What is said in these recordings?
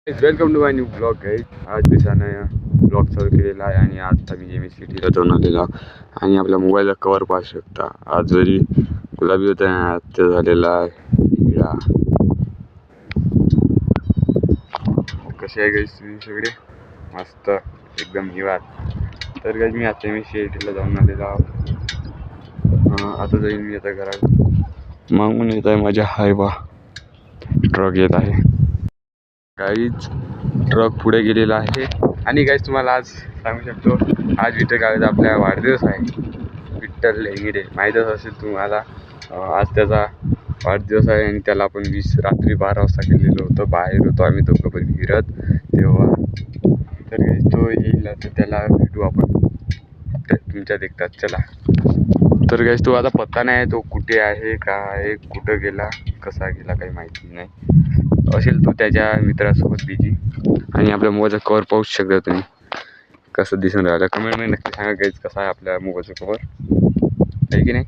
Welcome to my new blog guys. आज दिवसानं blog चालू केलेला आहे आणि आता मी MSCTला जाऊन आलेला आणि आपल्या मोबाईलचा कवर पाहू शकता. आज जरी गुलाबी होता ना ते झालेला आहे हिरा. कसे आहे गाईज तुम्ही सगळे? मस्त एकदम हिवात. तर गाईज मी आता MSCTला जाऊन आलेला आहोत. आता जाईन मी आता घरात. मागून येत आहे माझ्या हायवा ट्रक येत आहे. काहीच ट्रक पुढे गेलेला आहे आणि काहीच तुम्हाला आज सांगू शकतो, आज विठ्ठल काळेचा आपल्या वाढदिवस आहे. विठ्ठल हेंगडे माहीतच असेल तुम्हाला. आज त्याचा वाढदिवस आहे आणि त्याला आपण रात्री 12 वाजता गेलेलो होतो. बाहेर होतो आम्ही दोघं पण फिरत तेव्हा. तर तो येईल तर त्याला भेटू आपण तुमच्या देखतात. चला. तर गाईस तो आता पत्ता नाही, तो कुठे आहे का आहे, कुठं गेला, कसा गेला काही माहिती नाही. असेल तो त्याच्या मित्रासोबत बिजी. आणि आपल्या मोबाईलचा कवर पाहू शकता तुम्ही कसं दिसून राहिलं. कमेंटमध्ये नक्की सांगा गाईज कसा आहे आपल्या मोबाईलचा कवर आहे की नाही.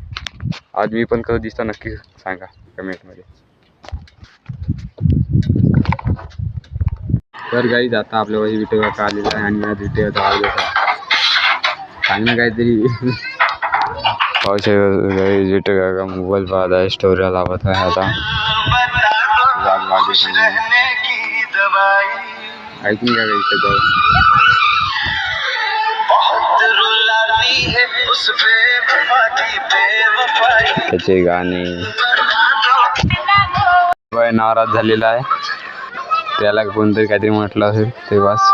आज मी पण कसं दिसतं नक्की सांगा कमेंटमध्ये. तर गाईज आता आपल्या वही विटे काका आलेला आहे आणि आज विटे सांग ना काहीतरी. पाहू शकता गाईज विटे काका मोबाईल पाहत आहे, स्टोऱ्या लावत आहे. आता ऐकून घ्या गाईज त्याचे गाणे. नाराज झालेला आहे, त्याला कोणतरी काहीतरी म्हटलं असेल तेव्हाच.